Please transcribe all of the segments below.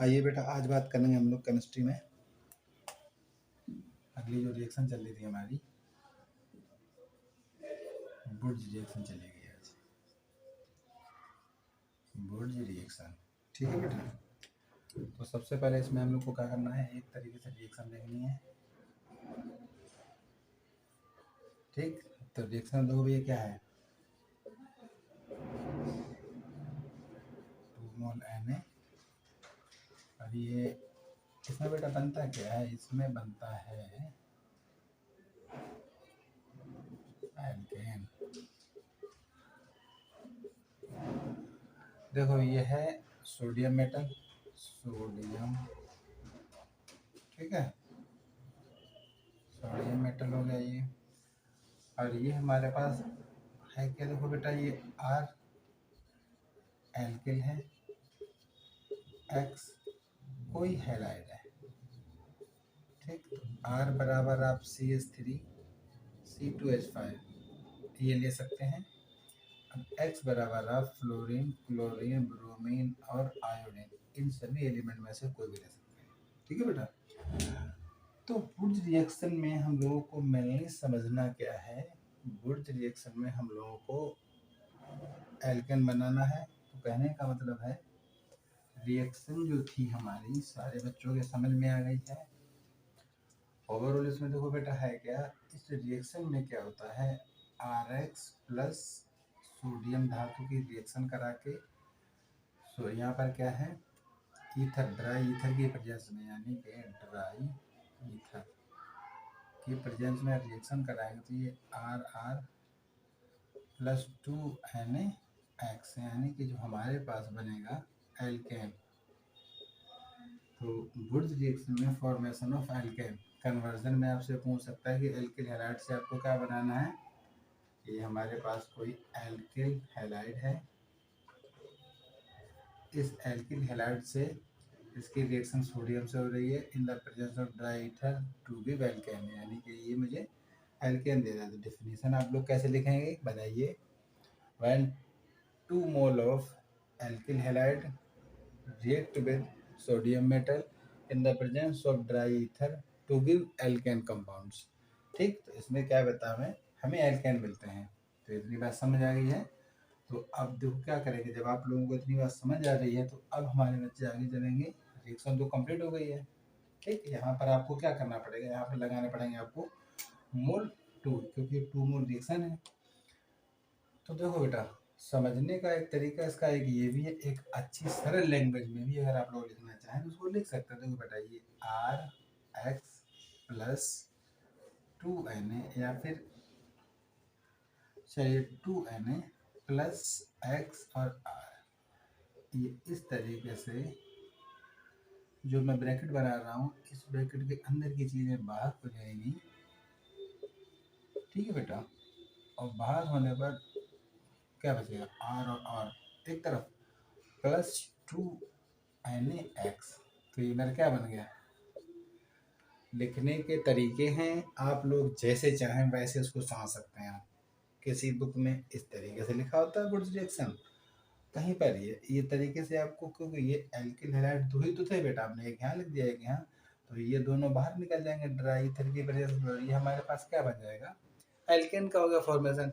आइए बेटा, आज बात करेंगे हम लोग केमिस्ट्री में अगली जो रिएक्शन चल रही थी हमारी, बुर्ज रिएक्शन चलेगी आज। बुर्ज रिएक्शन, ठीक है बेटा। तो सबसे पहले इसमें हम लोग को क्या करना है, एक तरीके से रिएक्शन देखनी है। ठीक, तो रिएक्शन देखो भैया क्या है, 2 मोल Na। और ये इसमें बेटा बनता क्या है, इसमें बनता है एल्केन। देखो ये है सोडियम मेटल, सोडियम, ठीक है, सोडियम मेटल हो गया ये। और ये हमारे पास है क्या, देखो बेटा ये आर एल्किल है, एक्स कोई हैलाइड है। ठीक, आर बराबर आप CH3 C2H5 ये ले सकते हैं। अब एक्स बराबर आप फ्लोरीन, क्लोरीन, ब्रोमीन और आयोडीन, इन सभी एलिमेंट में से कोई भी ले सकते हैं। ठीक है बेटा। तो बुर्ज रिएक्शन में हम लोगों को मेनली समझना क्या है, बुर्ज रिएक्शन में हम लोगों को एल्केन बनाना है। तो कहने का मतलब है रिएक्शन जो थी हमारी सारे बच्चों के समझ में आ गई है। ओवरऑल इसमें देखो बेटा है क्या, इस रिएक्शन में क्या होता है, RX प्लस सोडियम धातु की रिएक्शन करा के, सो यहाँ पर क्या है, ईथर, ड्राई ईथर की प्रेजेंस में, यानी कि ड्राई ईथर की प्रेजेंस में रिएक्शन कराएंगे तो ये RR प्लस 2NaX, यानी कि जो हमारे पास बनेगा एल्केन। तो बुर्ज रिएक्शन में फॉर्मेशन ऑफ एल्केन, कन्वर्जन में आपसे पूछ सकता है कि एल्किल हैलाइड से आपको क्या बनाना है। ये हमारे पास कोई एल्किल हैलाइड है, इस एल्किल हैलाइड से इसकी रिएक्शन सोडियम से हो रही है in the presence of dry ether to give alkane, यानी कि ये मुझे एल्केन दे रहा है। तो डेफिनेशन आप लोग कैसे लिखेंगे, बताइए। When 2 mole of alkyl halide react with sodium metal in the presence of dry ether to give alkane compounds। ठीक, तो इसमें क्या बता हमें एल्केन मिलते हैं। तो इतनी बात समझ आ गई है। तो अब देखो क्या करेंगे, जब आप लोगों को इतनी बात समझ आ रही है तो अब हमारे बच्चे आगे चलेंगे। रिएक्शन तो कंप्लीट हो गई है। ठीक, यहाँ पर आपको क्या करना पड़ेगा, यहाँ पर लगाने पड़ेंगे आपको मोल 2, क्योंकि 2 मोल रिएक्शन है। तो देखो बेटा, समझने का एक तरीका इसका एक ये भी है, एक अच्छी सरल लैंग्वेज में भी अगर आप लोग लिखना चाहें तो उसको लिख सकते हैं। देखो बेटा, ये RX प्लस 2Na, या फिर चलिए 2Na प्लस X और R, ये इस तरीके से जो मैं ब्रैकेट बना रहा हूँ, इस ब्रैकेट के अंदर की चीज़ें बाहर हो जाएंगी। ठीक है बेटा, और बाहर होने पर क्या बचेगा, R और R एक तरफ प्लस 2NaX। तो ये मेरा क्या बन गया, लिखने के तरीके हैं, आप लोग जैसे चाहें वैसे उसको समझ सकते हैं। किसी बुक में इस तरीके से लिखा होता है बुर्ज रिएक्शन, कहीं पर ये तरीके से आपको, क्योंकि ये एल्किल हैलाइड दो ही तो थे बेटा, आपने एक यहाँ लिख दिया एक यहाँ, तो ये दोनों बाहर निकल जाएंगे ड्राई ईथर की वजह से, ये हमारे पास क्या बन जाएगा, एल्केन का हो गया फॉर्मेशन।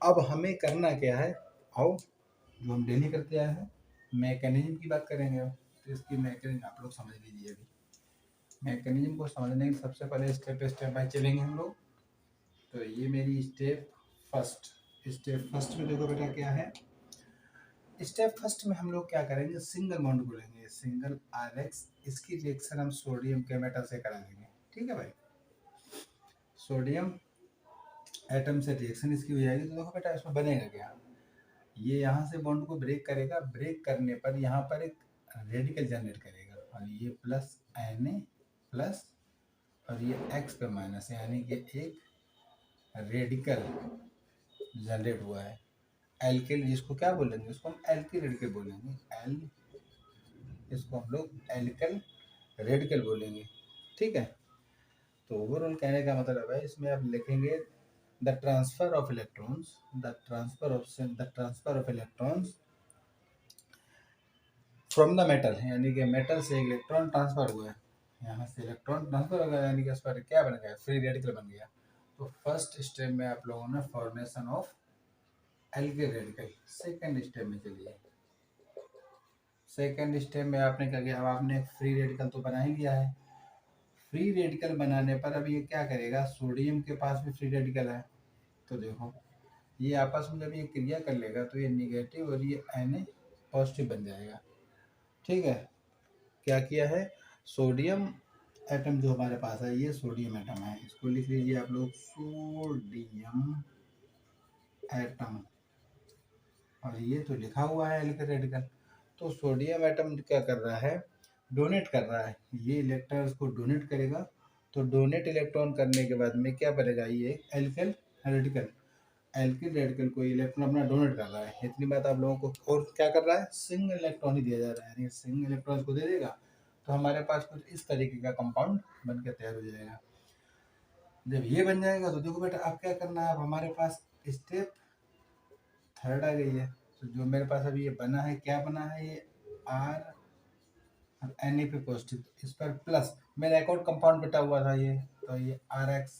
अब हमें करना क्या है, आओ जो हम डेली करते आए हैं, मैकेनिज्म की बात करेंगे। अब तो इसकी मैकेनिज्म आप लोग समझ लीजिए। अभी मैकेनिज्म को समझने के सबसे पहले स्टेप बाय चलेंगे हम लोग। तो ये मेरी स्टेप फर्स्ट में देखो बेटा क्या है, स्टेप फर्स्ट में हम लोग क्या करेंगे, सिंगल बॉन्ड को लेंगे, सिंगल RX, इसकी रिएक्शन हम सोडियम के मेटल से करा लेंगे। ठीक है भाई, सोडियम एटम से रिएक्शन इसकी हो जाएगी। तो देखो बेटा इसमें बनेगा क्या, ये यहाँ से बॉन्ड को ब्रेक करेगा, ब्रेक करने पर यहाँ पर एक रेडिकल जनरेट करेगा, और ये प्लस Na प्लस और ये X पे माइनस, यानी कि एक रेडिकल जनरेट हुआ है। एल्किल, जिसको क्या बोलेंगे, इसको हम एल्किल रेडिकल बोलेंगे, इसको हम लोग एल्किल रेडिकल बोलेंगे। ठीक है, तो ओवरऑल कहने का मतलब है, इसमें आप लिखेंगे the transfer of electrons from the metal, यानी कि मेटल से इलेक्ट्रॉन ट्रांसफर हुआ है, यहाँ से इलेक्ट्रॉन ट्रांसफर हो गया, यानी कि उस पर क्या बन गया, फ्री रेडिकल बन गया। तो फर्स्ट स्टेप में आप लोगों ने formation of alkyl radical. Second step में चलिए, सेकेंड स्टेप में आपने क्या किया, अब आपने फ्री रेडिकल तो बना ही लिया है। फ्री रेडिकल बनाने पर अब ये क्या करेगा, सोडियम के पास भी फ्री रेडिकल है, तो देखो ये आपस में जब ये क्रिया कर लेगा तो ये निगेटिव और ये Na पॉजिटिव बन जाएगा। ठीक है, क्या किया है, सोडियम एटम जो हमारे पास है ये सोडियम एटम है, इसको लिख लीजिए आप लोग सोडियम एटम, और ये तो लिखा हुआ है एल्किल रेडिकल। तो सोडियम एटम क्या कर रहा है, डोनेट कर रहा है, ये इलेक्ट्रॉन को डोनेट करेगा। तो डोनेट इलेक्ट्रॉन करने के बाद में क्या बनेगा, ये एल्किल रेडिकल, एल्किल रेडिकल को इलेक्ट्रॉन अपना डोनेट कर रहा है। इतनी बात आप लोगों को, और क्या कर रहा है, सिंगल इलेक्ट्रॉन ही दिया जा रहा है, यानी सिंगल इलेक्ट्रॉन को दे देगा तो हमारे पास कुछ इस तरीके का कंपाउंड बन के तैयार हो जाएगा। जब ये बन जाएगा तो देखो बेटा अब क्या करना है, अब हमारे पास स्टेप थर्ड आ गई है। तो जो मेरे पास अभी ये बना है, क्या बना है, ये आर Na पे पॉजिटिव, इस पर प्लस, मेरा एक और कंपाउंड बटा हुआ था ये, तो ये RX,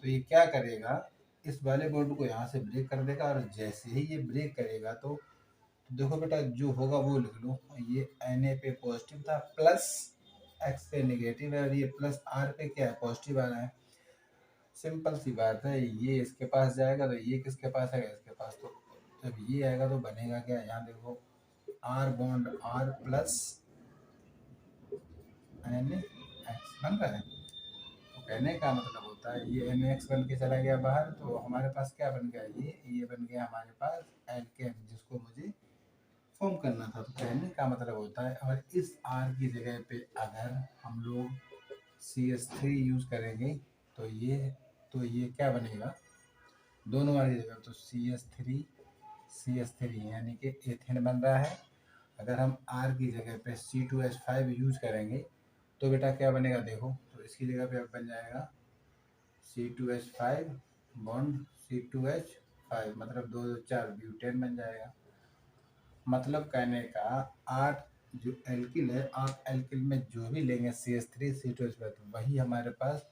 तो ये क्या करेगा, इस वाले बॉन्ड को यहाँ से ब्रेक कर देगा, और जैसे ही ये ब्रेक करेगा तो देखो बेटा जो होगा वो लिख लो, ये Na पे पॉजिटिव था, प्लस X पे नेगेटिव है, और ये प्लस R पे क्या है, पॉजिटिव आ रहा है। सिंपल सी बात है, ये इसके पास जाएगा तो ये किसके पास आएगा, इसके पास। तो जब ये आएगा तो बनेगा क्या, यहाँ देखो R bond R plus NaX बन रहा है। तो कहने का मतलब होता है ये NaX बन के चला गया बाहर, तो हमारे पास क्या बन गया, ये बन गया हमारे पास एल्केन, जिसको मुझे फॉर्म करना था। तो कहने का मतलब होता है, और इस R की जगह पे अगर हम लोग CH3 यूज करेंगे तो ये क्या बनेगा, दोनों वाली जगह, तो CH3 यानी कि एथेन बन रहा है। अगर हम R की जगह पे C2H5 यूज करेंगे तो बेटा क्या बनेगा, देखो तो इसकी जगह पे अब बन जाएगा C2H5 बॉन्ड C2H5, मतलब 2 4 ब्यूटेन बन जाएगा। मतलब कहने का, आठ जो एल्किल है, आप एल्किल में जो भी लेंगे CH3 C2H5 वही हमारे पास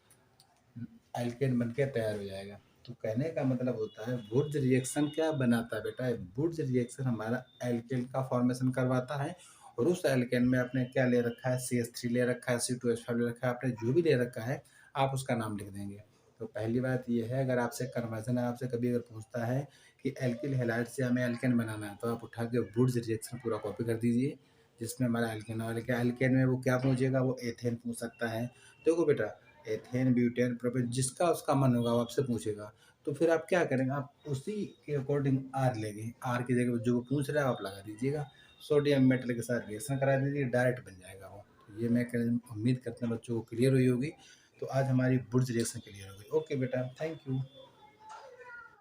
एल्केन बन के तैयार हो जाएगा। तो कहने का मतलब होता है वुड्स रिएक्शन क्या बनाता है बेटा, वुड्स रिएक्शन हमारा एल्केन का फॉर्मेशन करवाता है, और उस एल्केन में आपने क्या ले रखा है, CH3 ले रखा है, C2H5 ले रखा है, आपने जो भी ले रखा है आप उसका नाम लिख देंगे। तो पहली बात ये है, अगर आपसे कन्वर्जन आपसे कभी अगर पूछता है कि एल्किल हैलाइड से हमें एल्केन बनाना है, तो आप उठा के वुड्स रिएक्शन पूरा कॉपी कर दीजिए, जिसमें हमारा एल्केन, और क्या एल्केन में वो क्या पूछेगा, वो एथेन पूछ सकता है। देखो बेटा एथेन ब्यूटेन प्रोपेन जिसका उसका मन होगा वो आपसे पूछेगा, तो फिर आप क्या करेंगे, आप उसी के अकॉर्डिंग आर लेंगे, आर की जगह जो वो पूछ रहा है आप लगा दीजिएगा, सोडियम मेटल के साथ रिएक्शन करा दीजिए, डायरेक्ट बन जाएगा वो। तो ये मैं उम्मीद करते हैं बच्चों को क्लियर हुई होगी। तो आज हमारी बुर्ज रिएक्शन क्लियर हो गई। ओके बेटा, थैंक यू।